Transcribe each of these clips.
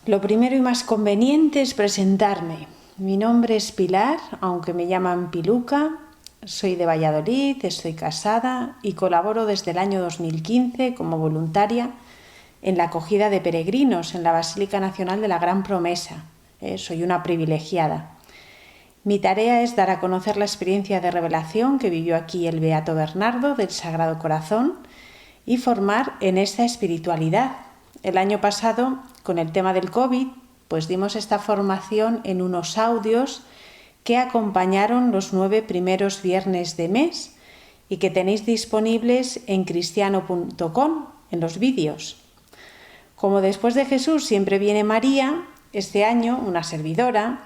Lo primero y más conveniente es presentarme. Mi nombre es Pilar, aunque me llaman Piluca. Soy de Valladolid, estoy casada y colaboro desde el año 2015 como voluntaria en la acogida de peregrinos en la Basílica Nacional de la Gran Promesa. Soy una privilegiada. Mi tarea es dar a conocer la experiencia de revelación que vivió aquí el Beato Bernardo del Sagrado Corazón y formar en esta espiritualidad. El año pasado, con el tema del COVID, pues dimos esta formación en unos audios que acompañaron los 9 primeros viernes de mes y que tenéis disponibles en cristiano.com, en los vídeos. Como después de Jesús siempre viene María, este año una servidora,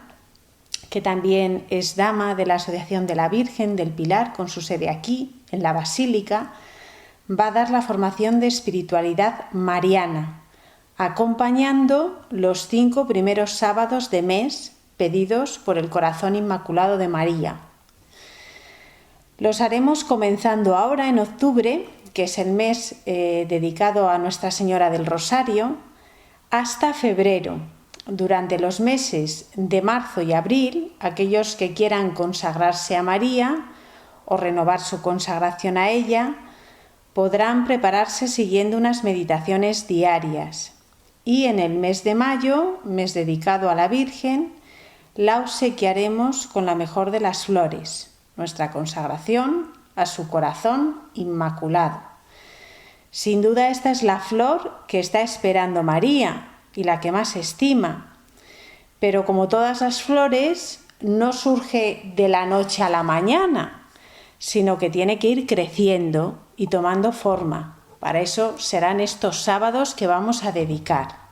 que también es dama de la Asociación de la Virgen del Pilar, con su sede aquí, en la Basílica, va a dar la formación de espiritualidad mariana, acompañando los 5 primeros sábados de mes pedidos por el Corazón Inmaculado de María. Los haremos comenzando ahora en octubre, que es el mes dedicado a Nuestra Señora del Rosario, hasta febrero. Durante los meses de marzo y abril, aquellos que quieran consagrarse a María o renovar su consagración a ella, podrán prepararse siguiendo unas meditaciones diarias. Y en el mes de mayo, mes dedicado a la Virgen, la obsequiaremos con la mejor de las flores, nuestra consagración a su corazón inmaculado. Sin duda esta es la flor que está esperando María y la que más estima. Pero como todas las flores, no surge de la noche a la mañana, sino que tiene que ir creciendo y tomando forma. Para eso serán estos sábados que vamos a dedicar.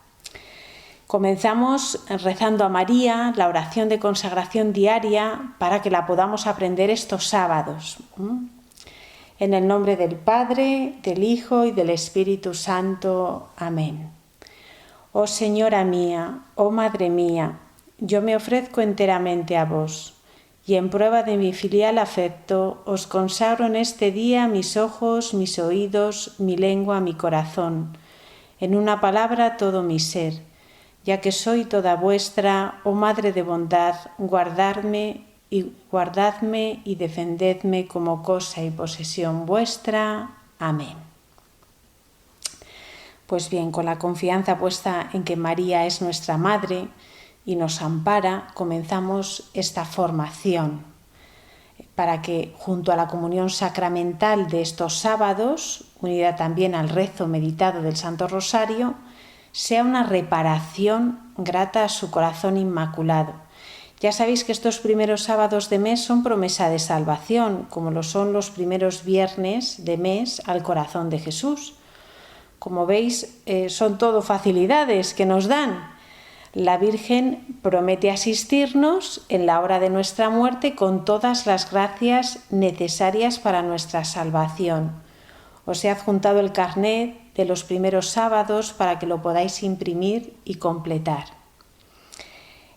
Comenzamos rezando a María la oración de consagración diaria para que la podamos aprender estos sábados. En el nombre del Padre, del Hijo y del Espíritu Santo. Amén. Oh Señora mía, oh Madre mía, yo me ofrezco enteramente a vos, y en prueba de mi filial afecto os consagro en este día mis ojos, mis oídos, mi lengua, mi corazón, en una palabra todo mi ser, ya que soy toda vuestra, oh Madre de bondad, guardadme y defendedme como cosa y posesión vuestra. Amén. Pues bien, con la confianza puesta en que María es nuestra Madre y nos ampara, comenzamos esta formación para que, junto a la comunión sacramental de estos sábados, unida también al rezo meditado del Santo Rosario, sea una reparación grata a su corazón inmaculado. Ya sabéis que estos primeros sábados de mes son promesa de salvación, como lo son los primeros viernes de mes al corazón de Jesús. Como veis, son todo facilidades que nos dan. La Virgen promete asistirnos en la hora de nuestra muerte con todas las gracias necesarias para nuestra salvación. Os he adjuntado el carnet de los primeros sábados para que lo podáis imprimir y completar.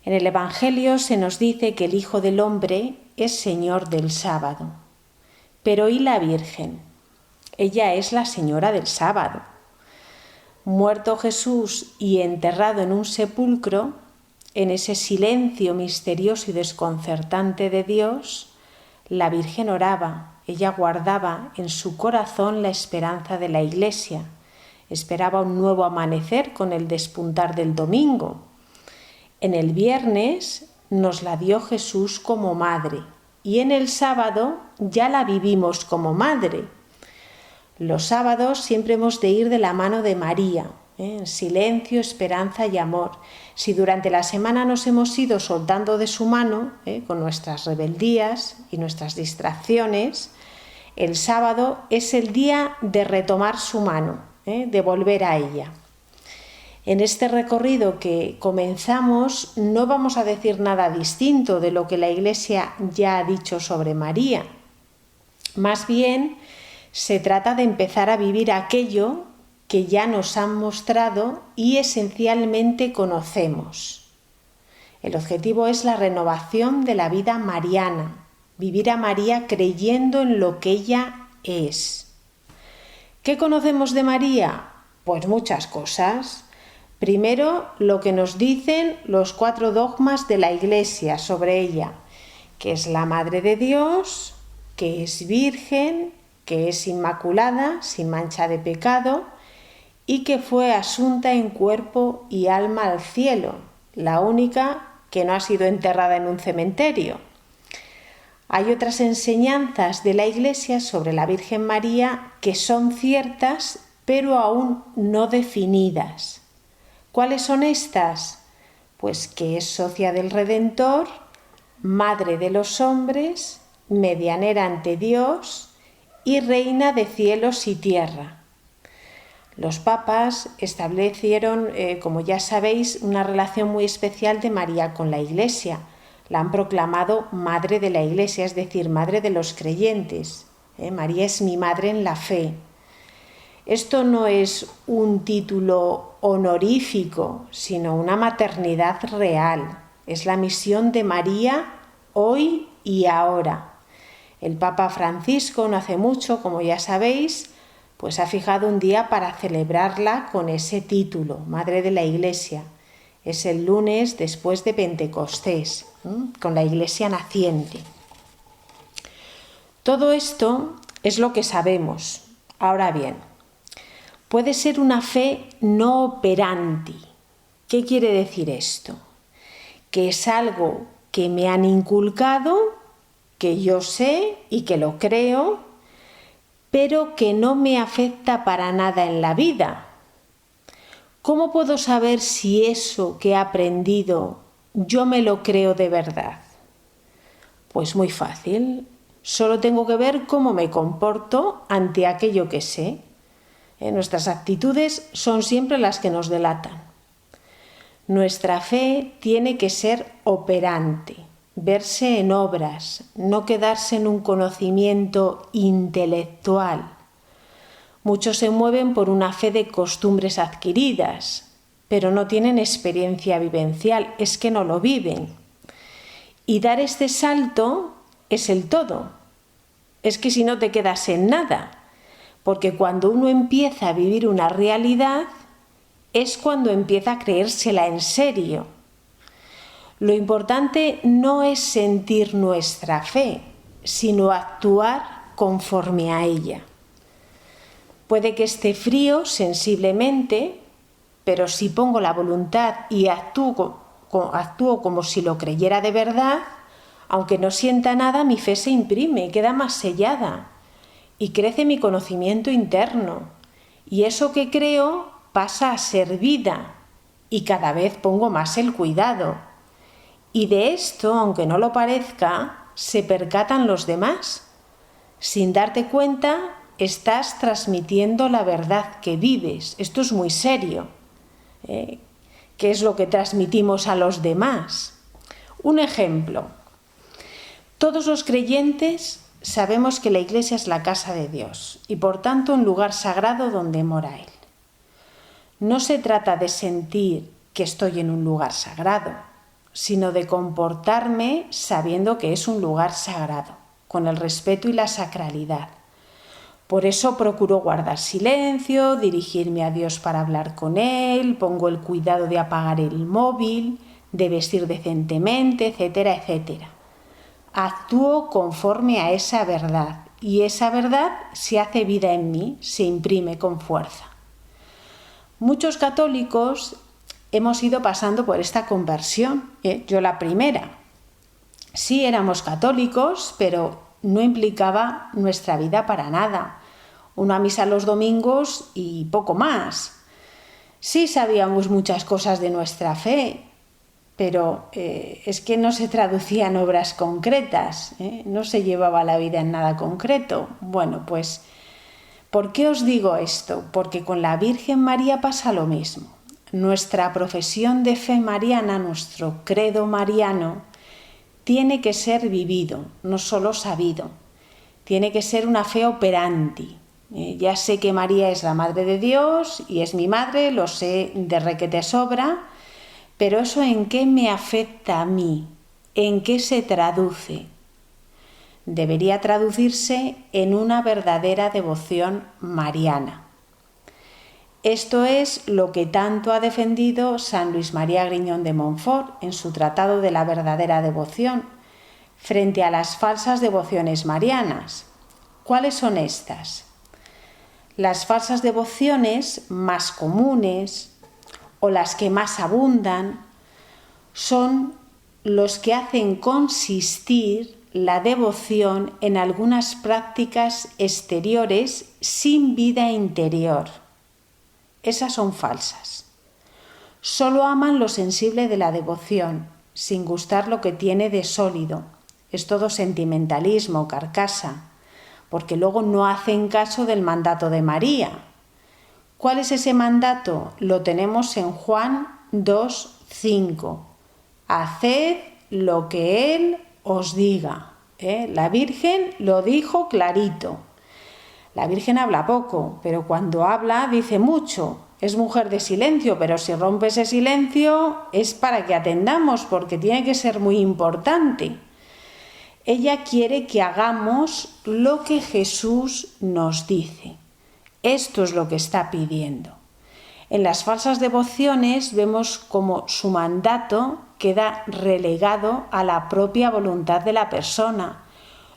En el Evangelio se nos dice que el Hijo del Hombre es Señor del sábado. Pero ¿y la Virgen? Ella es la Señora del sábado. Muerto Jesús y enterrado en un sepulcro, en ese silencio misterioso y desconcertante de Dios, la Virgen oraba, ella guardaba en su corazón la esperanza de la Iglesia, esperaba un nuevo amanecer con el despuntar del domingo. En el viernes nos la dio Jesús como madre y en el sábado ya la vivimos como madre. Los sábados siempre hemos de ir de la mano de María, en silencio, esperanza y amor. Si durante la semana nos hemos ido soltando de su mano, con nuestras rebeldías y nuestras distracciones, el sábado es el día de retomar su mano, de volver a ella. En este recorrido que comenzamos no vamos a decir nada distinto de lo que la Iglesia ya ha dicho sobre María. Más bien, se trata de empezar a vivir aquello que ya nos han mostrado y esencialmente conocemos. El objetivo es la renovación de la vida mariana, vivir a María creyendo en lo que ella es. ¿Qué conocemos de María? Pues muchas cosas. Primero, lo que nos dicen los 4 dogmas de la Iglesia sobre ella, que es la Madre de Dios, que es virgen, que es inmaculada, sin mancha de pecado, y que fue asunta en cuerpo y alma al cielo, la única que no ha sido enterrada en un cementerio. Hay otras enseñanzas de la Iglesia sobre la Virgen María que son ciertas, pero aún no definidas. ¿Cuáles son estas? Pues que es socia del Redentor, madre de los hombres, medianera ante Dios y reina de cielos y tierra. Los papas establecieron, como ya sabéis, una relación muy especial de María con la Iglesia. La han proclamado Madre de la Iglesia, es decir, Madre de los creyentes. María es mi madre en la fe. Esto no es un título honorífico, sino una maternidad real. Es la misión de María hoy y ahora. El Papa Francisco no hace mucho, como ya sabéis, pues ha fijado un día para celebrarla con ese título, Madre de la Iglesia. Es el lunes después de Pentecostés, con la Iglesia naciente. Todo esto es lo que sabemos. Ahora bien, puede ser una fe no operante. ¿Qué quiere decir esto? Que es algo que me han inculcado, que yo sé y que lo creo, pero que no me afecta para nada en la vida. ¿Cómo puedo saber si eso que he aprendido yo me lo creo de verdad? Pues muy fácil. Solo tengo que ver cómo me comporto ante aquello que sé. Nuestras actitudes son siempre las que nos delatan. Nuestra fe tiene que ser operante, verse en obras, no quedarse en un conocimiento intelectual. Muchos se mueven por una fe de costumbres adquiridas, pero no tienen experiencia vivencial, es que no lo viven. Y dar este salto es el todo. Es que si no te quedas en nada, porque cuando uno empieza a vivir una realidad, es cuando empieza a creérsela en serio. Lo importante no es sentir nuestra fe, sino actuar conforme a ella. Puede que esté frío sensiblemente, pero si pongo la voluntad y actúo como si lo creyera de verdad, aunque no sienta nada, mi fe se imprime, queda más sellada y crece mi conocimiento interno. Y eso que creo pasa a ser vida y cada vez pongo más el cuidado. Y de esto, aunque no lo parezca, se percatan los demás. Sin darte cuenta, estás transmitiendo la verdad que vives. Esto es muy serio. ¿Qué es lo que transmitimos a los demás? Un ejemplo. Todos los creyentes sabemos que la Iglesia es la casa de Dios y por tanto un lugar sagrado donde mora Él. No se trata de sentir que estoy en un lugar sagrado, sino de comportarme sabiendo que es un lugar sagrado, con el respeto y la sacralidad. Por eso procuro guardar silencio, dirigirme a Dios para hablar con Él, pongo el cuidado de apagar el móvil, de vestir decentemente, etcétera, etcétera. Actúo conforme a esa verdad y esa verdad se hace vida en mí, se imprime con fuerza. Muchos católicos hemos ido pasando por esta conversión, yo la primera. Sí éramos católicos, pero no implicaba nuestra vida para nada. Una misa los domingos y poco más. Sí sabíamos muchas cosas de nuestra fe, pero es que no se traducía en obras concretas, no se llevaba la vida en nada concreto. Bueno, pues, ¿por qué os digo esto? Porque con la Virgen María pasa lo mismo. Nuestra profesión de fe mariana, nuestro credo mariano, tiene que ser vivido, no solo sabido. Tiene que ser una fe operante. Ya sé que María es la Madre de Dios y es mi madre, lo sé de requete sobra, pero ¿eso en qué me afecta a mí? ¿En qué se traduce? Debería traducirse en una verdadera devoción mariana. Esto es lo que tanto ha defendido San Luis María Griñón de Montfort en su Tratado de la verdadera devoción, frente a las falsas devociones marianas. ¿Cuáles son estas? Las falsas devociones más comunes o las que más abundan son los que hacen consistir la devoción en algunas prácticas exteriores sin vida interior. Esas son falsas. Solo aman lo sensible de la devoción, sin gustar lo que tiene de sólido. Es todo sentimentalismo, carcasa, porque luego no hacen caso del mandato de María. ¿Cuál es ese mandato? Lo tenemos en Juan 2:5. Haced lo que Él os diga. La Virgen lo dijo clarito. La Virgen habla poco, pero cuando habla dice mucho. Es mujer de silencio, pero si rompe ese silencio es para que atendamos, porque tiene que ser muy importante. Ella quiere que hagamos lo que Jesús nos dice. Esto es lo que está pidiendo. En las falsas devociones vemos cómo su mandato queda relegado a la propia voluntad de la persona.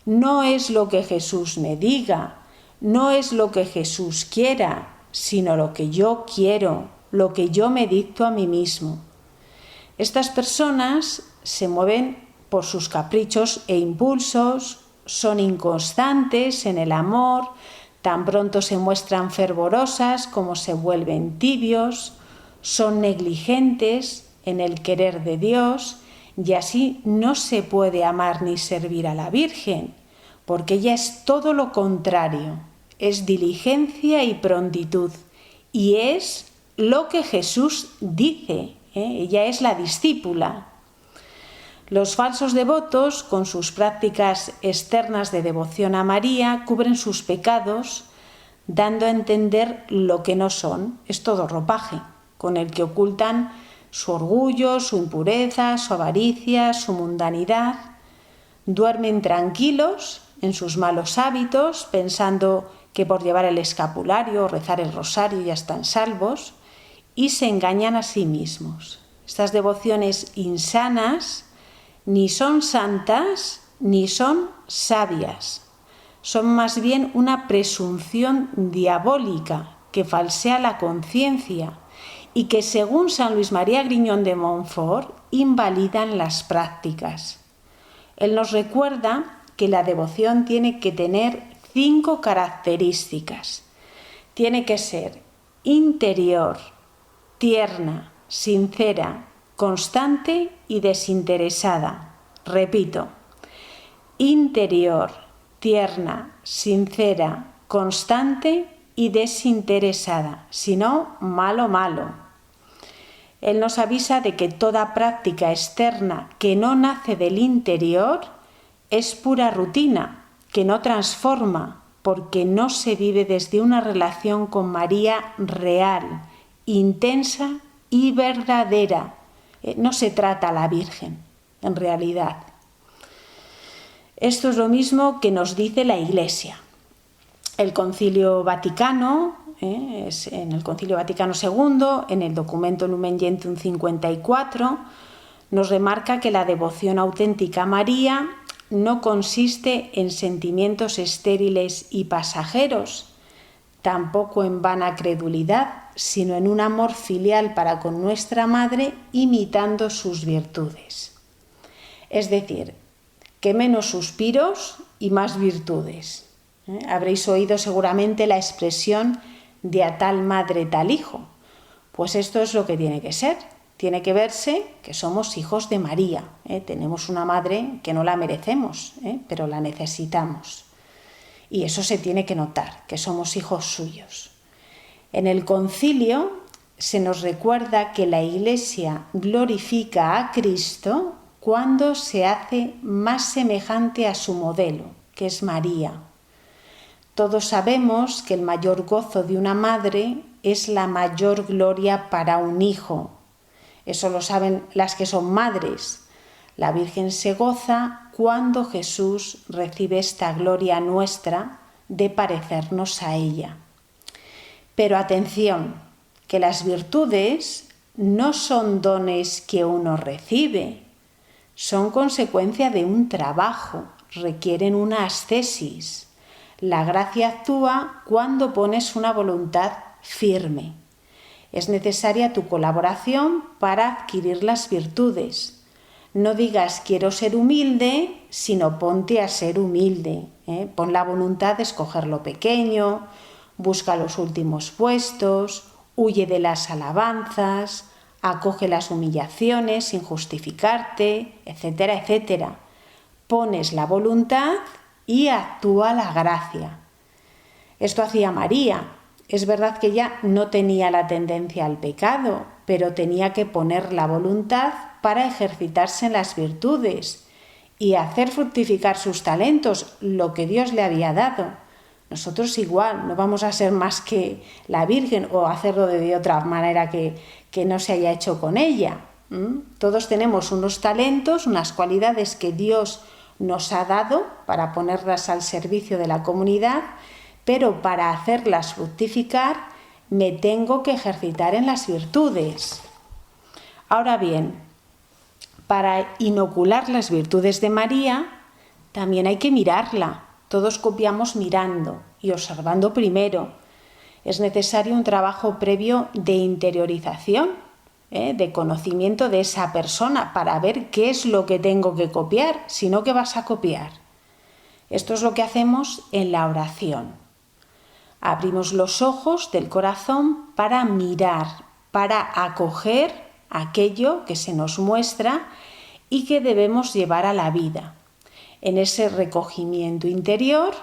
No es lo que Jesús me diga, no es lo que Jesús quiera, sino lo que yo quiero, lo que yo me dicto a mí mismo. Estas personas se mueven por sus caprichos e impulsos, son inconstantes en el amor, tan pronto se muestran fervorosas como se vuelven tibios, son negligentes en el querer de Dios y así no se puede amar ni servir a la Virgen, porque ella es todo lo contrario, es diligencia y prontitud y es lo que Jesús dice, ella es la discípula. Los falsos devotos, con sus prácticas externas de devoción a María, cubren sus pecados, dando a entender lo que no son. Es todo ropaje, con el que ocultan su orgullo, su impureza, su avaricia, su mundanidad. Duermen tranquilos en sus malos hábitos, pensando que por llevar el escapulario o rezar el rosario ya están salvos, y se engañan a sí mismos. Estas devociones insanas ni son santas ni son sabias. Son más bien una presunción diabólica que falsea la conciencia y que, según San Luis María Griñón de Montfort, invalidan las prácticas. Él nos recuerda que la devoción tiene que tener 5 características. Tiene que ser interior, tierna, sincera, constante y desinteresada. Repito, interior, tierna, sincera, constante y desinteresada. Si no, malo, malo. Él nos avisa de que toda práctica externa que no nace del interior es pura rutina, que no transforma, porque no se vive desde una relación con María real, intensa y verdadera. No se trata a la Virgen, en realidad. Esto es lo mismo que nos dice la Iglesia. El Concilio Vaticano, en el Concilio Vaticano II, en el documento Lumen Gentium 54, nos remarca que la devoción auténtica a María no consiste en sentimientos estériles y pasajeros, tampoco en vana credulidad, sino en un amor filial para con nuestra Madre, imitando sus virtudes. Es decir, que menos suspiros y más virtudes. Habréis oído seguramente la expresión de a tal madre tal hijo. Pues esto es lo que tiene que ser. Tiene que verse que somos hijos de María. Tenemos una madre que no la merecemos, pero la necesitamos. Y eso se tiene que notar, que somos hijos suyos. En el concilio se nos recuerda que la Iglesia glorifica a Cristo cuando se hace más semejante a su modelo, que es María. Todos sabemos que el mayor gozo de una madre es la mayor gloria para un hijo. Eso lo saben las que son madres. La Virgen se goza cuando Jesús recibe esta gloria nuestra de parecernos a ella. Pero atención, que las virtudes no son dones que uno recibe, son consecuencia de un trabajo, requieren una ascesis. La gracia actúa cuando pones una voluntad firme. Es necesaria tu colaboración para adquirir las virtudes. No digas quiero ser humilde, sino ponte a ser humilde. Pon la voluntad de escoger lo pequeño, busca los últimos puestos, huye de las alabanzas, acoge las humillaciones sin justificarte, etcétera, etcétera. Pones la voluntad y actúa la gracia. Esto hacía María. Es verdad que ella no tenía la tendencia al pecado, pero tenía que poner la voluntad para ejercitarse en las virtudes y hacer fructificar sus talentos, lo que Dios le había dado. Nosotros igual, no vamos a ser más que la Virgen o hacerlo de otra manera que no se haya hecho con ella. Todos tenemos unos talentos, unas cualidades que Dios nos ha dado para ponerlas al servicio de la comunidad, pero para hacerlas fructificar me tengo que ejercitar en las virtudes. Ahora bien, para inocular las virtudes de María, también hay que mirarla. Todos copiamos mirando y observando primero. Es necesario un trabajo previo de interiorización, de conocimiento de esa persona para ver qué es lo que tengo que copiar, si no, ¿qué vas a copiar? Esto es lo que hacemos en la oración. Abrimos los ojos del corazón para mirar, para acoger aquello que se nos muestra y que debemos llevar a la vida. En ese recogimiento interior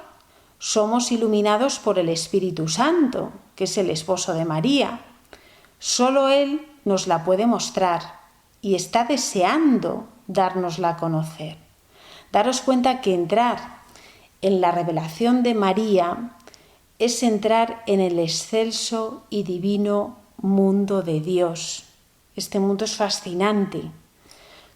somos iluminados por el Espíritu Santo, que es el esposo de María. Solo Él nos la puede mostrar y está deseando dárnosla a conocer. Daros cuenta que entrar en la revelación de María es entrar en el excelso y divino mundo de Dios. Este mundo es fascinante.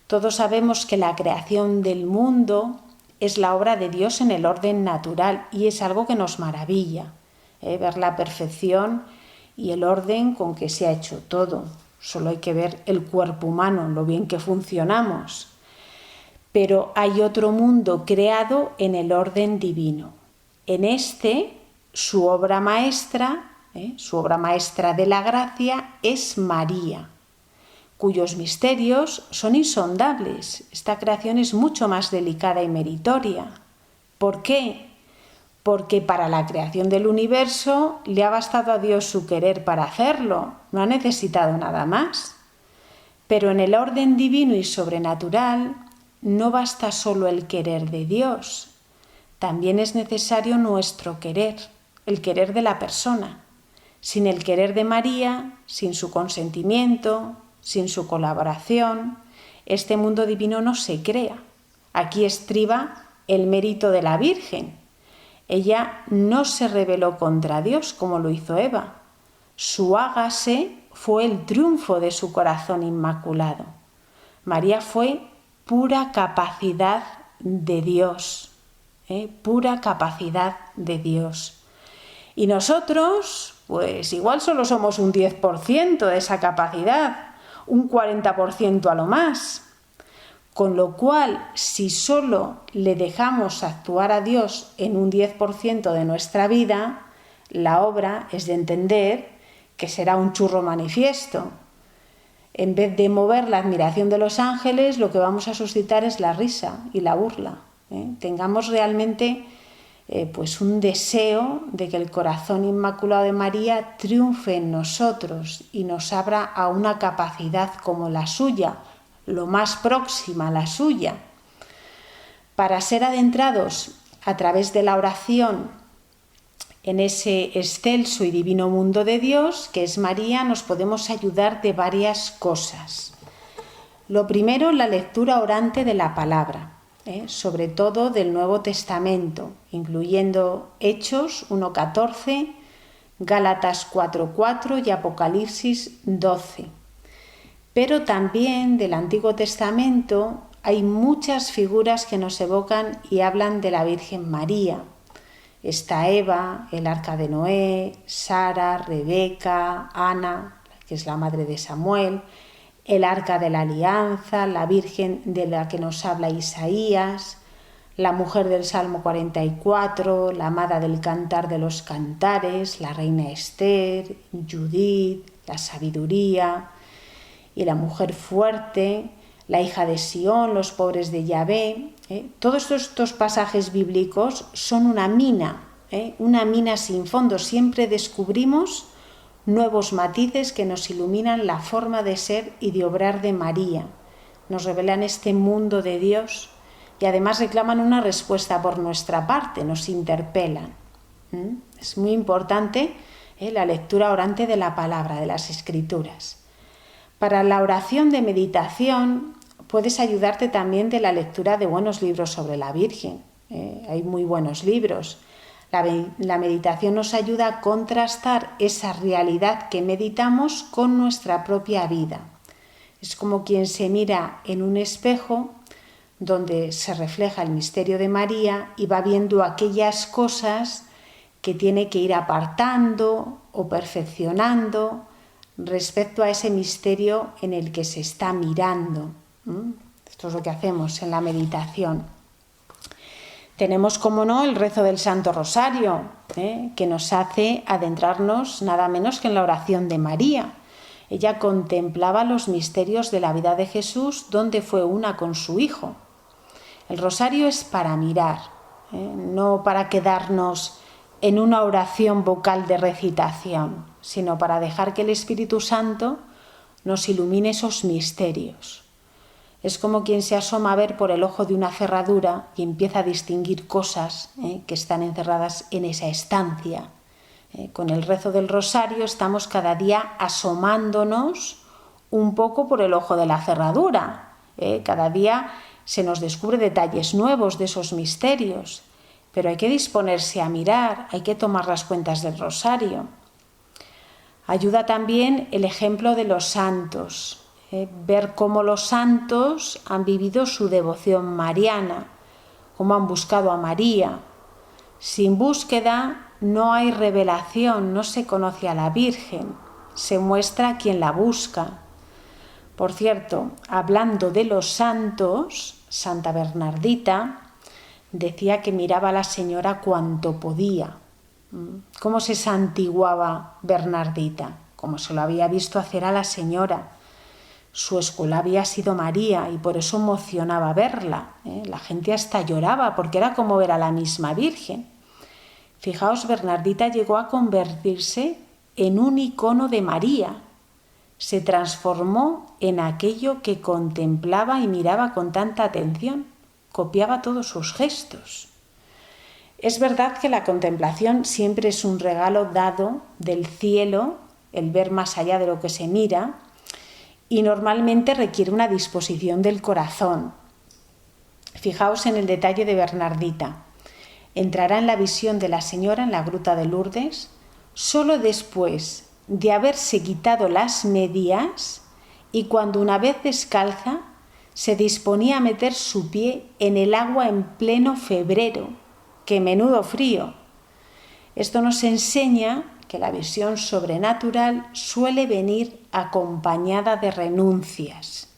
Todos sabemos que la creación del mundo es la obra de Dios en el orden natural y es algo que nos maravilla, ver la perfección y el orden con que se ha hecho todo. Solo hay que ver el cuerpo humano, lo bien que funcionamos. Pero hay otro mundo creado en el orden divino. En este, su obra maestra de la gracia es María, cuyos misterios son insondables. Esta creación es mucho más delicada y meritoria. ¿Por qué? Porque para la creación del universo le ha bastado a Dios su querer para hacerlo, no ha necesitado nada más. Pero en el orden divino y sobrenatural no basta solo el querer de Dios, también es necesario nuestro querer, el querer de la persona. Sin el querer de María, sin su consentimiento, sin su colaboración, este mundo divino no se crea. Aquí estriba el mérito de la Virgen. Ella no se rebeló contra Dios como lo hizo Eva. Su hágase fue el triunfo de su corazón inmaculado. María fue pura capacidad de Dios, pura capacidad de Dios. Y nosotros, pues igual solo somos un 10% de esa capacidad, un 40% a lo más. Con lo cual, si solo le dejamos actuar a Dios en un 10% de nuestra vida, la obra es de entender que será un churro manifiesto. En vez de mover la admiración de los ángeles, lo que vamos a suscitar es la risa y la burla. Tengamos realmente pues un deseo de que el corazón inmaculado de María triunfe en nosotros y nos abra a una capacidad como la suya, lo más próxima a la suya. Para ser adentrados a través de la oración en ese excelso y divino mundo de Dios, que es María, nos podemos ayudar de varias cosas. Lo primero, la lectura orante de la palabra, sobre todo del Nuevo Testamento, incluyendo Hechos 1:14, Gálatas 4:4 y Apocalipsis 12. Pero también del Antiguo Testamento hay muchas figuras que nos evocan y hablan de la Virgen María. Está Eva, el arca de Noé, Sara, Rebeca, Ana, que es la madre de Samuel, el Arca de la Alianza, la Virgen de la que nos habla Isaías, la mujer del Salmo 44, la amada del Cantar de los Cantares, la reina Esther, Judith, la sabiduría y la mujer fuerte, la hija de Sión, los pobres de Yahvé. Todos estos pasajes bíblicos son una mina sin fondo. Siempre descubrimos nuevos matices que nos iluminan la forma de ser y de obrar de María. Nos revelan este mundo de Dios y además reclaman una respuesta por nuestra parte, nos interpelan. Es muy importante la lectura orante de la palabra, de las Escrituras. Para la oración de meditación puedes ayudarte también de la lectura de buenos libros sobre la Virgen. Hay muy buenos libros. La meditación nos ayuda a contrastar esa realidad que meditamos con nuestra propia vida. Es como quien se mira en un espejo donde se refleja el misterio de María y va viendo aquellas cosas que tiene que ir apartando o perfeccionando respecto a ese misterio en el que se está mirando. Esto es lo que hacemos en la meditación. Tenemos, como no, el rezo del Santo Rosario, que nos hace adentrarnos nada menos que en la oración de María. Ella contemplaba los misterios de la vida de Jesús, donde fue una con su Hijo. El rosario es para mirar, no para quedarnos en una oración vocal de recitación, sino para dejar que el Espíritu Santo nos ilumine esos misterios. Es como quien se asoma a ver por el ojo de una cerradura y empieza a distinguir cosas que están encerradas en esa estancia. Con el rezo del rosario estamos cada día asomándonos un poco por el ojo de la cerradura. Cada día se nos descubre detalles nuevos de esos misterios, pero hay que disponerse a mirar, hay que tomar las cuentas del rosario. Ayuda también el ejemplo de los santos, ver cómo los santos han vivido su devoción mariana, cómo han buscado a María. Sin búsqueda no hay revelación, no se conoce a la Virgen, se muestra a quien la busca. Por cierto, hablando de los santos, Santa Bernardita decía que miraba a la Señora cuanto podía. ¿Cómo se santiguaba Bernardita? Como se lo había visto hacer a la Señora. Su escuela había sido María y por eso emocionaba verla. La gente hasta lloraba porque era como ver a la misma Virgen. Fijaos, Bernardita llegó a convertirse en un icono de María. Se transformó en aquello que contemplaba y miraba con tanta atención. Copiaba todos sus gestos. Es verdad que la contemplación siempre es un regalo dado del cielo, el ver más allá de lo que se mira, y normalmente requiere una disposición del corazón. Fijaos en el detalle de Bernardita. Entrará en la visión de la Señora en la gruta de Lourdes solo después de haberse quitado las medias y cuando una vez descalza se disponía a meter su pie en el agua en pleno febrero. ¡Qué menudo frío! Esto nos enseña que la visión sobrenatural suele venir acompañada de renuncias.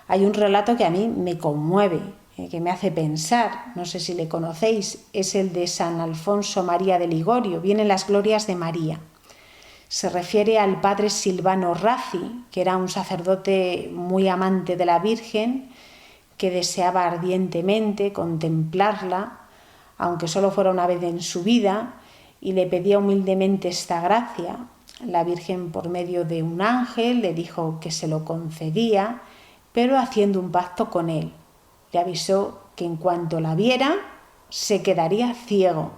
Hay un relato que a mí me conmueve, que me hace pensar, no sé si le conocéis, es el de San Alfonso María de Ligorio, viene en las Glorias de María. Se refiere al padre Silvano Razzi, que era un sacerdote muy amante de la Virgen, que deseaba ardientemente contemplarla, aunque solo fuera una vez en su vida, y le pedía humildemente esta gracia. La Virgen, por medio de un ángel, le dijo que se lo concedía, pero haciendo un pacto con él. Le avisó que en cuanto la viera, se quedaría ciego.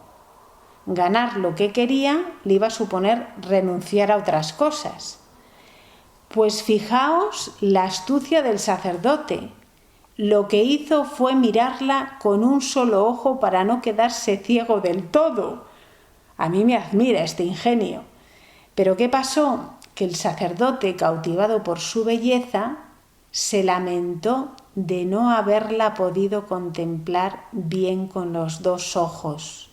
Ganar lo que quería le iba a suponer renunciar a otras cosas. Pues fijaos la astucia del sacerdote. Lo que hizo fue mirarla con un solo ojo para no quedarse ciego del todo. A mí me admira este ingenio. Pero ¿qué pasó? Que el sacerdote, cautivado por su belleza, se lamentó de no haberla podido contemplar bien con los dos ojos.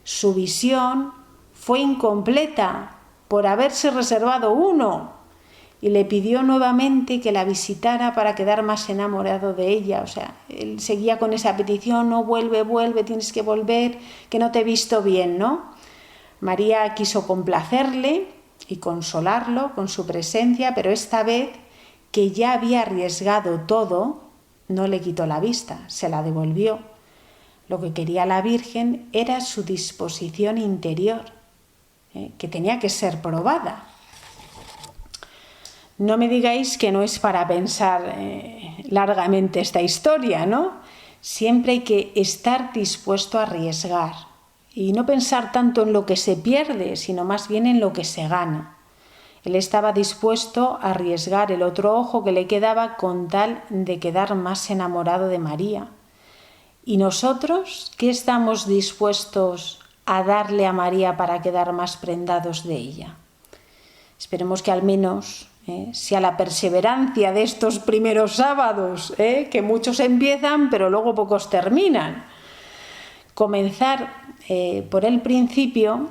Su visión fue incompleta por haberse reservado uno, y le pidió nuevamente que la visitara para quedar más enamorado de ella. O sea, él seguía con esa petición: no, vuelve, tienes que volver, que no te he visto bien, ¿no? María quiso complacerle y consolarlo con su presencia, pero esta vez, que ya había arriesgado todo, no le quitó la vista, se la devolvió. Lo que quería la Virgen era su disposición interior, que tenía que ser probada. No me digáis que no es para pensar largamente esta historia, ¿no? Siempre hay que estar dispuesto a arriesgar y no pensar tanto en lo que se pierde, sino más bien en lo que se gana. Él estaba dispuesto a arriesgar el otro ojo que le quedaba con tal de quedar más enamorado de María. ¿Y nosotros qué estamos dispuestos a darle a María para quedar más prendados de ella? Esperemos que al menos sea la perseverancia de estos primeros sábados, que muchos empiezan pero luego pocos terminan. Comenzar por el principio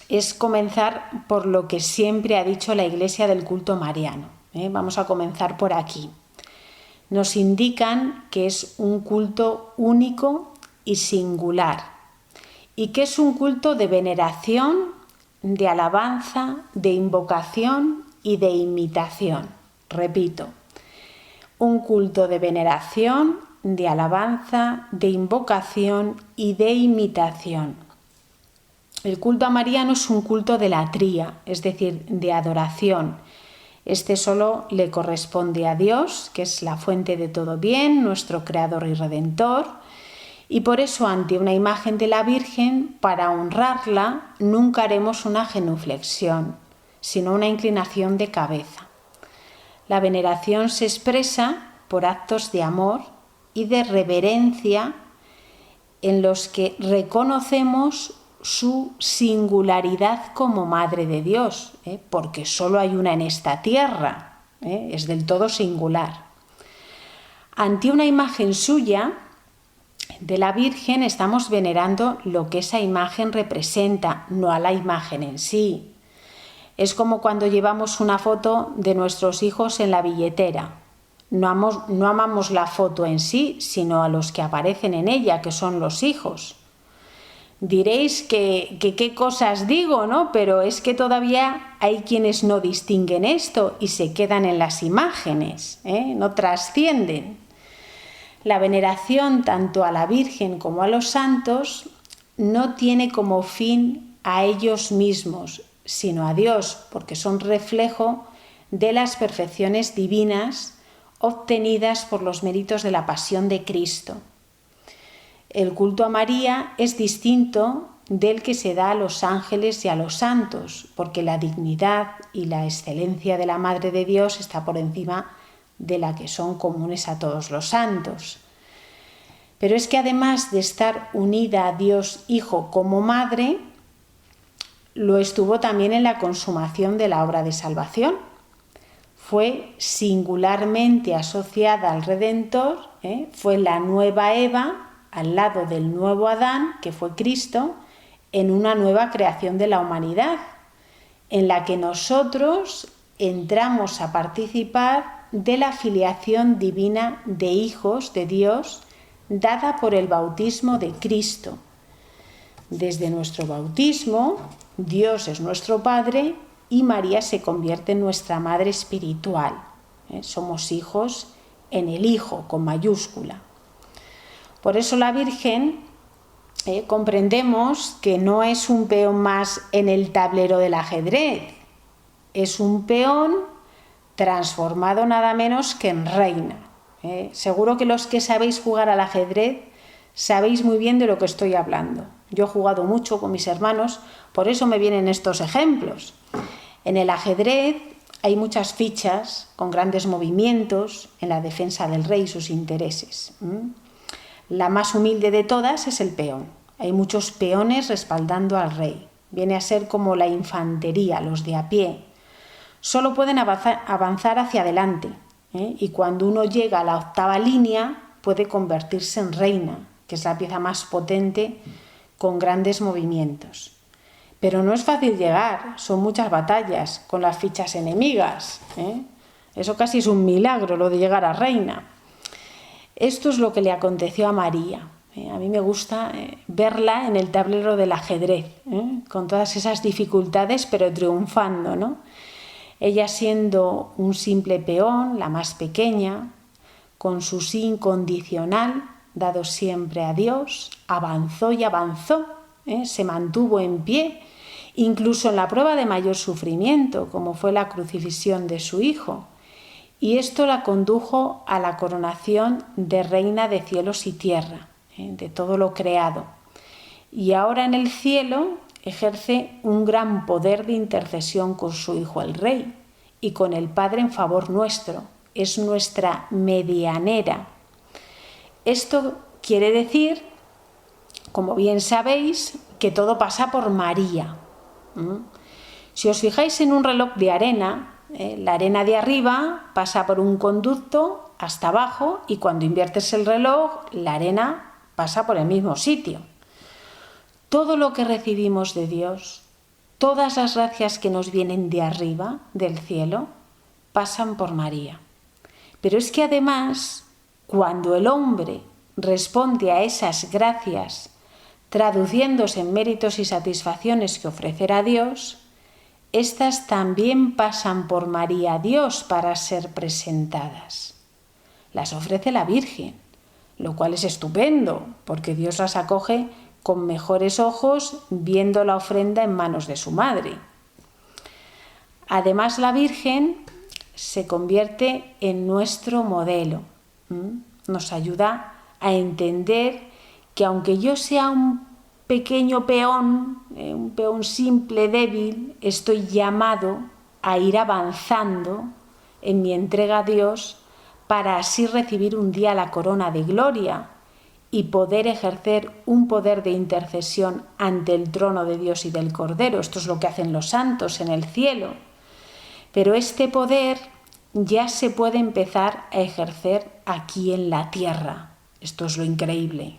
es comenzar por lo que siempre ha dicho la Iglesia del culto mariano. Vamos a comenzar por aquí. Nos indican que es un culto único y singular, y que es un culto de veneración, de alabanza, de invocación y de imitación. Repito, un culto de veneración, de alabanza, de invocación y de imitación. El culto a María no es un culto de latría, es decir, de adoración. Este solo le corresponde a Dios, que es la fuente de todo bien, nuestro Creador y Redentor, y por eso ante una imagen de la Virgen, para honrarla, nunca haremos una genuflexión, sino una inclinación de cabeza. La veneración se expresa por actos de amor y de reverencia en los que reconocemos su singularidad como Madre de Dios, porque solo hay una en esta tierra, es del todo singular. Ante una imagen suya de la Virgen estamos venerando lo que esa imagen representa, no a la imagen en sí. Es como cuando llevamos una foto de nuestros hijos en la billetera. No amamos la foto en sí, sino a los que aparecen en ella, que son los hijos. Diréis que qué cosas digo, ¿no? Pero es que todavía hay quienes no distinguen esto y se quedan en las imágenes, no trascienden. La veneración tanto a la Virgen como a los santos no tiene como fin a ellos mismos, sino a Dios, porque son reflejo de las perfecciones divinas obtenidas por los méritos de la pasión de Cristo. El culto a María es distinto del que se da a los ángeles y a los santos, porque la dignidad y la excelencia de la Madre de Dios está por encima de la que son comunes a todos los santos. Pero es que además de estar unida a Dios Hijo como Madre, lo estuvo también en la consumación de la obra de salvación. Fue singularmente asociada al Redentor, fue la nueva Eva al lado del nuevo Adán, que fue Cristo, en una nueva creación de la humanidad, en la que nosotros entramos a participar de la filiación divina de hijos de Dios, dada por el bautismo de Cristo. Desde nuestro bautismo, Dios es nuestro Padre y María se convierte en nuestra Madre espiritual. Somos hijos en el Hijo, con mayúscula. Por eso la Virgen comprendemos que no es un peón más en el tablero del ajedrez, es un peón transformado nada menos que en reina. Seguro que los que sabéis jugar al ajedrez sabéis muy bien de lo que estoy hablando. Yo he jugado mucho con mis hermanos, por eso me vienen estos ejemplos. En el ajedrez hay muchas fichas con grandes movimientos en la defensa del rey y sus intereses. La más humilde de todas es el peón. Hay muchos peones respaldando al rey. Viene a ser como la infantería, los de a pie. Solo pueden avanzar hacia adelante, y cuando uno llega a la octava línea puede convertirse en reina, que es la pieza más potente con grandes movimientos. Pero no es fácil llegar, son muchas batallas con las fichas enemigas. Eso casi es un milagro, lo de llegar a reina. Esto es lo que le aconteció a María. A mí me gusta verla en el tablero del ajedrez, con todas esas dificultades, pero triunfando, ¿no? Ella siendo un simple peón, la más pequeña, con su sí incondicional, dado siempre a Dios, avanzó y avanzó, se mantuvo en pie, incluso en la prueba de mayor sufrimiento, como fue la crucifixión de su hijo. Y esto la condujo a la coronación de reina de cielos y tierra, de todo lo creado. Y ahora en el cielo ejerce un gran poder de intercesión con su Hijo el Rey y con el Padre en favor nuestro. Es nuestra medianera. Esto quiere decir, como bien sabéis, que todo pasa por María. Si os fijáis en un reloj de arena, la arena de arriba pasa por un conducto hasta abajo y cuando inviertes el reloj, la arena pasa por el mismo sitio. Todo lo que recibimos de Dios, todas las gracias que nos vienen de arriba, del cielo, pasan por María. Pero es que además, cuando el hombre responde a esas gracias, traduciéndose en méritos y satisfacciones que ofrecerá a Dios, estas también pasan por María a Dios para ser presentadas. Las ofrece la Virgen, lo cual es estupendo, porque Dios las acoge con mejores ojos viendo la ofrenda en manos de su madre. Además, la Virgen se convierte en nuestro modelo. Nos ayuda a entender que aunque yo sea un pequeño peón, un peón simple, débil, estoy llamado a ir avanzando en mi entrega a Dios para así recibir un día la corona de gloria y poder ejercer un poder de intercesión ante el trono de Dios y del Cordero. Esto es lo que hacen los santos en el cielo. Pero este poder ya se puede empezar a ejercer aquí en la tierra. Esto es lo increíble.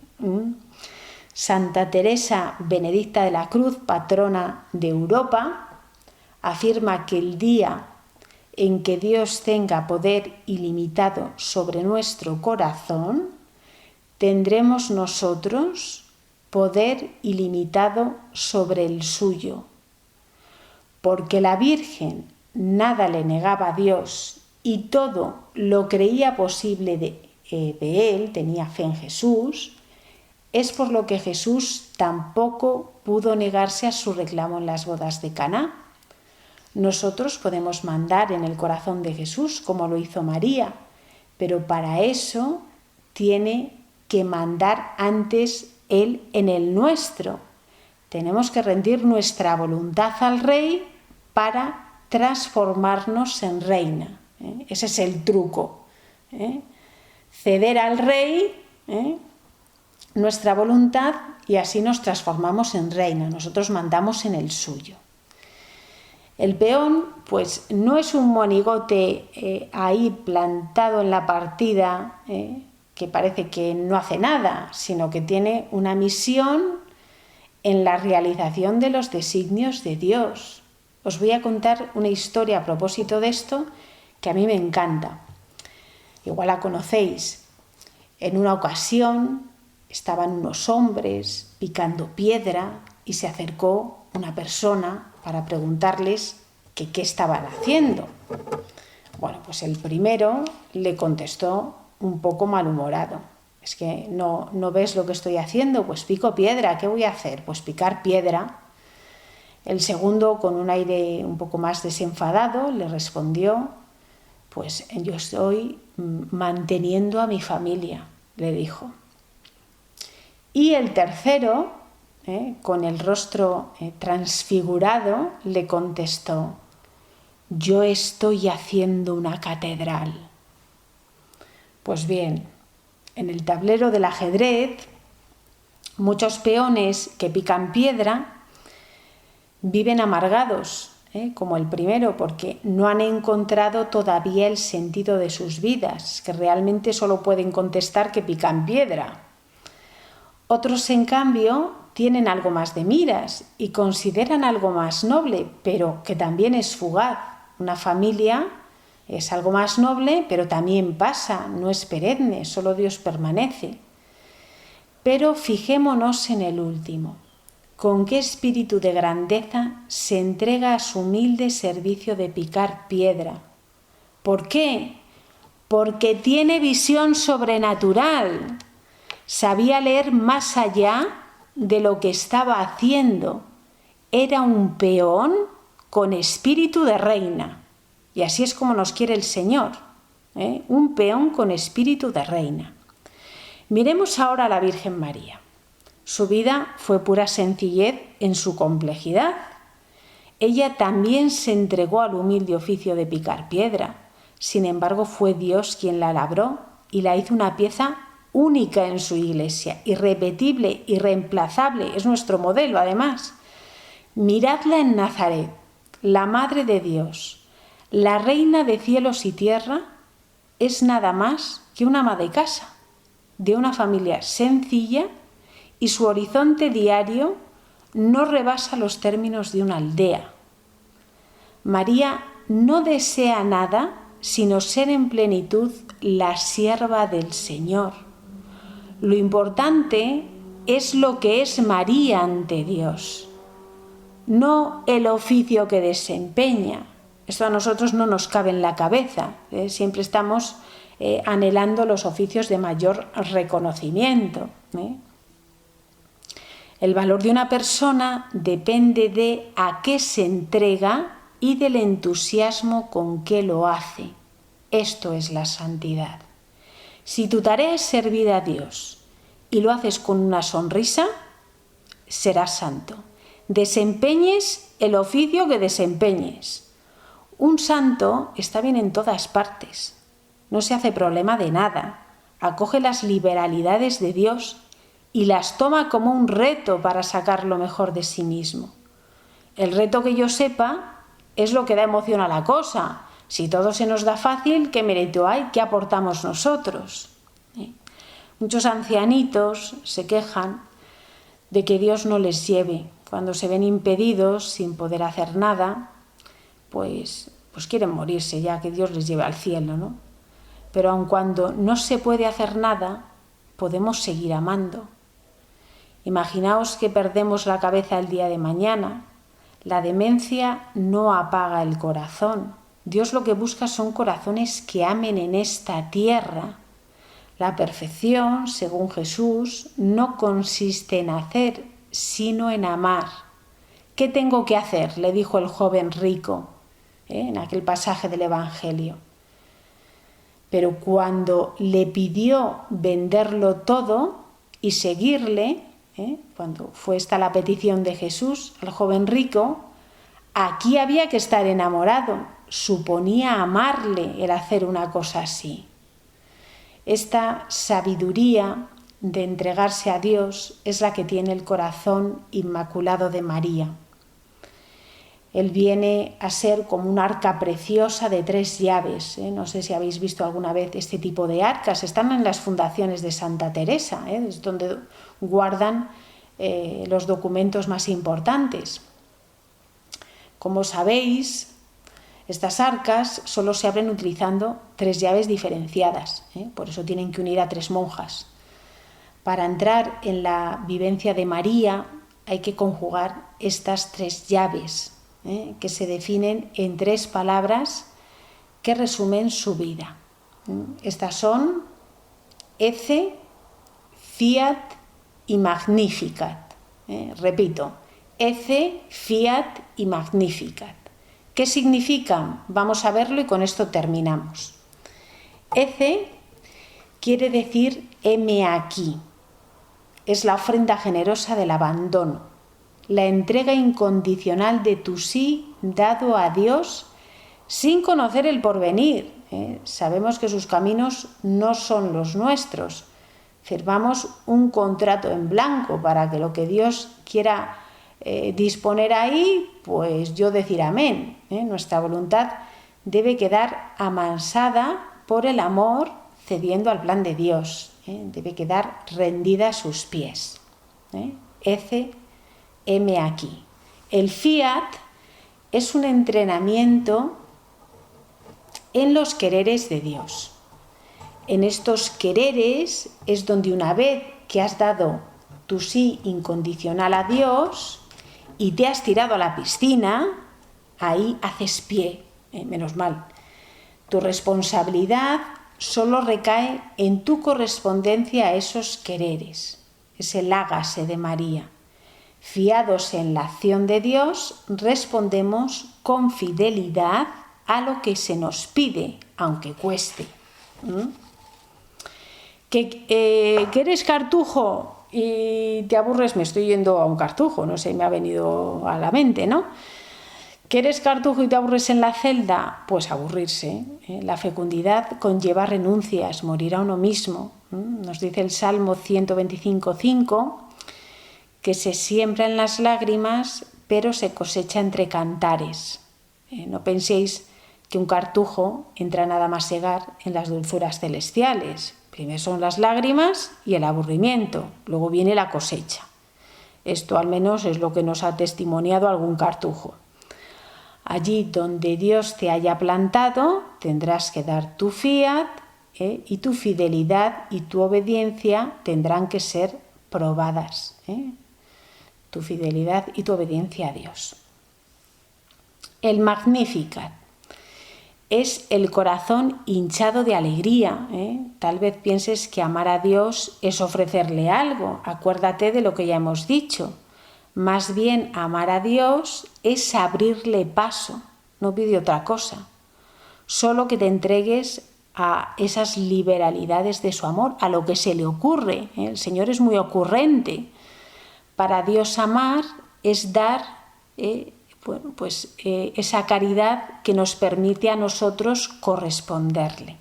Santa Teresa Benedicta de la Cruz, patrona de Europa, afirma que el día en que Dios tenga poder ilimitado sobre nuestro corazón, tendremos nosotros poder ilimitado sobre el suyo. Porque la Virgen nada le negaba a Dios y todo lo creía posible de él, tenía fe en Jesús, es por lo que Jesús tampoco pudo negarse a su reclamo en las bodas de Caná. Nosotros podemos mandar en el corazón de Jesús como lo hizo María, pero para eso tiene que mandar antes Él en el nuestro. Tenemos que rendir nuestra voluntad al Rey para transformarnos en reina. Ese es el truco. Ceder al Rey nuestra voluntad y así nos transformamos en reina. Nosotros mandamos en el suyo. El peón, pues no es un monigote ahí plantado en la partida que parece que no hace nada, sino que tiene una misión en la realización de los designios de Dios. Os voy a contar una historia a propósito de esto que a mí me encanta. Igual la conocéis. En una ocasión estaban unos hombres picando piedra y se acercó una persona para preguntarles que qué estaban haciendo. Bueno, pues el primero le contestó un poco malhumorado. Es que no ves lo que estoy haciendo, pues pico piedra, ¿qué voy a hacer? Pues picar piedra. El segundo, con un aire un poco más desenfadado, le respondió, pues yo estoy manteniendo a mi familia, le dijo. Y el tercero, con el rostro transfigurado, le contestó, yo estoy haciendo una catedral. Pues bien, en el tablero del ajedrez, muchos peones que pican piedra viven amargados, como el primero, porque no han encontrado todavía el sentido de sus vidas, que realmente solo pueden contestar que pican piedra. Otros, en cambio, tienen algo más de miras y consideran algo más noble, pero que también es fugaz. Una familia es algo más noble, pero también pasa, no es perenne, solo Dios permanece. Pero fijémonos en el último. ¿Con qué espíritu de grandeza se entrega a su humilde servicio de picar piedra? ¿Por qué? Porque tiene visión sobrenatural. Sabía leer más allá de lo que estaba haciendo. Era un peón con espíritu de reina. Y así es como nos quiere el Señor, ¿eh? Un peón con espíritu de reina. Miremos ahora a la Virgen María. Su vida fue pura sencillez en su complejidad. Ella también se entregó al humilde oficio de picar piedra. Sin embargo, fue Dios quien la labró y la hizo una pieza única en su iglesia, irrepetible, irreemplazable. Es nuestro modelo, además. Miradla en Nazaret, la Madre de Dios, la Reina de cielos y tierra, es nada más que una ama de casa, de una familia sencilla, y su horizonte diario no rebasa los términos de una aldea. María no desea nada sino ser en plenitud la sierva del Señor. Lo importante es lo que es María ante Dios, no el oficio que desempeña. Esto a nosotros no nos cabe en la cabeza, siempre estamos anhelando los oficios de mayor reconocimiento. El valor de una persona depende de a qué se entrega y del entusiasmo con que lo hace. Esto es la santidad. Si tu tarea es servir a Dios y lo haces con una sonrisa, serás santo. Desempeñes el oficio que desempeñes. Un santo está bien en todas partes. No se hace problema de nada. Acoge las liberalidades de Dios y las toma como un reto para sacar lo mejor de sí mismo. El reto que yo sepa es lo que da emoción a la cosa. Si todo se nos da fácil, ¿qué mérito hay? ¿Qué aportamos nosotros? Muchos ancianitos se quejan de que Dios no les lleve. Cuando se ven impedidos, sin poder hacer nada, pues quieren morirse ya, que Dios les lleve al cielo, ¿no? Pero aun cuando no se puede hacer nada, podemos seguir amando. Imaginaos que perdemos la cabeza el día de mañana. La demencia no apaga el corazón. Dios lo que busca son corazones que amen en esta tierra. La perfección, según Jesús, no consiste en hacer, sino en amar. ¿Qué tengo que hacer?, le dijo el joven rico, en aquel pasaje del Evangelio. Pero cuando le pidió venderlo todo y seguirle, cuando fue esta la petición de Jesús al joven rico, aquí había que estar enamorado. Suponía amarle el hacer una cosa así. Esta sabiduría de entregarse a Dios es la que tiene el corazón inmaculado de María. Él viene a ser como una arca preciosa de 3 llaves. No sé si habéis visto alguna vez este tipo de arcas. Están en las fundaciones de Santa Teresa, es donde guardan los documentos más importantes. Como sabéis, estas arcas solo se abren utilizando 3 llaves diferenciadas. Por eso tienen que unir a 3 monjas. Para entrar en la vivencia de María hay que conjugar estas 3 llaves, que se definen en 3 palabras que resumen su vida. Estas son Ecce, Fiat y Magnificat. Repito, Ecce, Fiat y Magnificat. ¿Qué significan? Vamos a verlo y con esto terminamos. Ecce quiere decir heme aquí. Es la ofrenda generosa del abandono, la entrega incondicional de tu sí dado a Dios sin conocer el porvenir. Sabemos que sus caminos no son los nuestros. Firmamos un contrato en blanco para que lo que Dios quiera disponer ahí, pues yo decir amén. Nuestra voluntad debe quedar amansada por el amor, cediendo al plan de Dios. Debe quedar rendida a sus pies. heme aquí. El fiat es un entrenamiento en los quereres de Dios. En estos quereres es donde una vez que has dado tu sí incondicional a Dios y te has tirado a la piscina, ahí haces pie, menos mal. Tu responsabilidad solo recae en tu correspondencia a esos quereres. Es el hágase de María. Fiados en la acción de Dios, respondemos con fidelidad a lo que se nos pide, aunque cueste. ¿Que eres cartujo y te aburres? Me estoy yendo a un cartujo, no sé, me ha venido a la mente, ¿no? ¿Que eres cartujo y te aburres en la celda? Pues aburrirse. La fecundidad conlleva renuncias, morir a uno mismo. Nos dice el Salmo 125:5 que se siembra en las lágrimas, pero se cosecha entre cantares. No penséis que un cartujo entra nada más llegar en las dulzuras celestiales. Primero son las lágrimas y el aburrimiento, luego viene la cosecha. Esto al menos es lo que nos ha testimoniado algún cartujo. Allí donde Dios te haya plantado, tendrás que dar tu fiat, y tu fidelidad y tu obediencia tendrán que ser probadas. Tu fidelidad y tu obediencia a Dios. El Magnificat es el corazón hinchado de alegría. Tal vez pienses que amar a Dios es ofrecerle algo. Acuérdate de lo que ya hemos dicho. Más bien amar a Dios es abrirle paso, no pide otra cosa. Solo que te entregues a esas liberalidades de su amor, a lo que se le ocurre. El Señor es muy ocurrente. Para Dios amar es dar esa caridad que nos permite a nosotros corresponderle.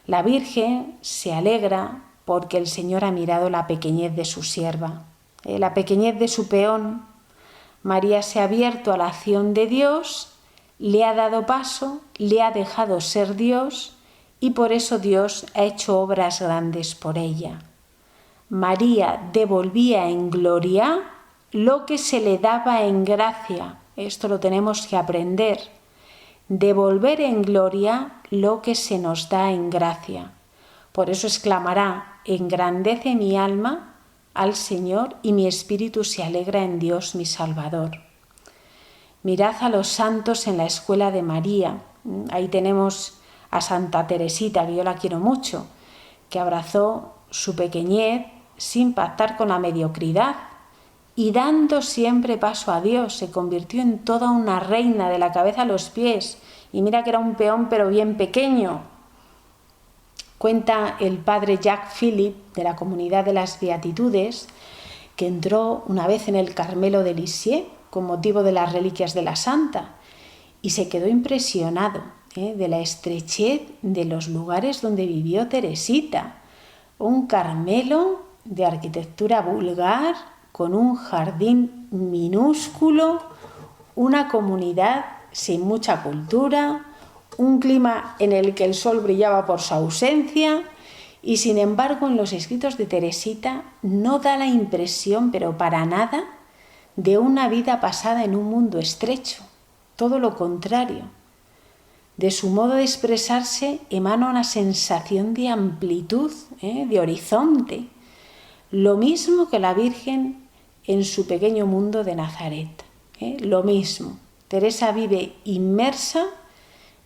La Virgen se alegra porque el Señor ha mirado la pequeñez de su sierva, la pequeñez de su peón. María se ha abierto a la acción de Dios, le ha dado paso, le ha dejado ser Dios y por eso Dios ha hecho obras grandes por ella. María devolvía en gloria lo que se le daba en gracia. Esto lo tenemos que aprender. Devolver en gloria lo que se nos da en gracia. Por eso exclamará: engrandece mi alma al Señor y mi espíritu se alegra en Dios mi Salvador. Mirad a los santos en la escuela de María. Ahí tenemos a Santa Teresita, que yo la quiero mucho, que abrazó su pequeñez sin pactar con la mediocridad y dando siempre paso a Dios, se convirtió en toda una reina de la cabeza a los pies. Y mira que era un peón pero bien pequeño. Cuenta el padre Jacques Philippe de la Comunidad de las Beatitudes que entró una vez en el Carmelo de Lisieux con motivo de las reliquias de la Santa y se quedó impresionado de la estrechez de los lugares donde vivió Teresita. Un Carmelo de arquitectura vulgar, con un jardín minúsculo, una comunidad sin mucha cultura, un clima en el que el sol brillaba por su ausencia y sin embargo en los escritos de Teresita no da la impresión, pero para nada, de una vida pasada en un mundo estrecho, todo lo contrario. De su modo de expresarse emana una sensación de amplitud, de horizonte, lo mismo que la Virgen en su pequeño mundo de Nazaret. Lo mismo. Teresa vive inmersa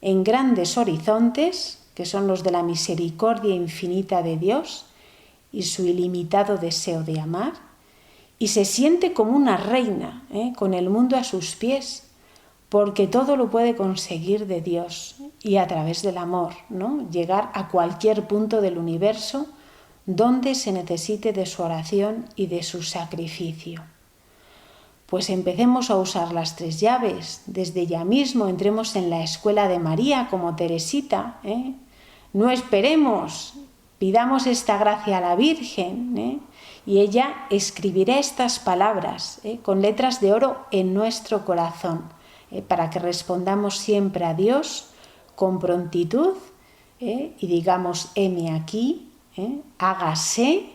en grandes horizontes, que son los de la misericordia infinita de Dios y su ilimitado deseo de amar, y se siente como una reina, con el mundo a sus pies, porque todo lo puede conseguir de Dios y a través del amor, ¿no? Llegar a cualquier punto del universo donde se necesite de su oración y de su sacrificio. Pues empecemos a usar las tres llaves. Desde ya mismo entremos en la escuela de María como Teresita. No esperemos, pidamos esta gracia a la Virgen, y ella escribirá estas palabras con letras de oro en nuestro corazón, para que respondamos siempre a Dios con prontitud y digamos: heme aquí, hágase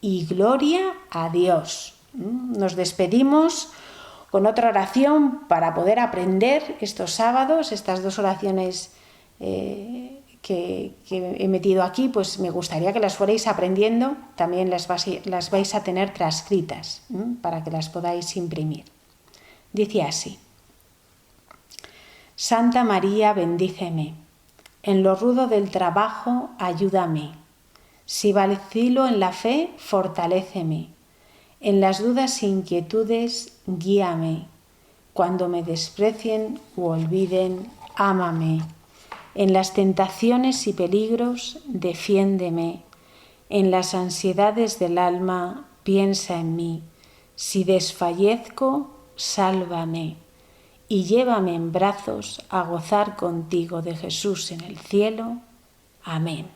y gloria a Dios. Nos despedimos con otra oración para poder aprender estos sábados, estas 2 oraciones que he metido aquí, pues me gustaría que las fuerais aprendiendo, también las vais a tener transcritas, para que las podáis imprimir. Dice así: Santa María, bendíceme, en lo rudo del trabajo ayúdame, si vacilo en la fe, fortaléceme, en las dudas e inquietudes guíame, cuando me desprecien u olviden, ámame. En las tentaciones y peligros, defiéndeme. En las ansiedades del alma, piensa en mí. Si desfallezco, sálvame. Y llévame en brazos a gozar contigo de Jesús en el cielo. Amén.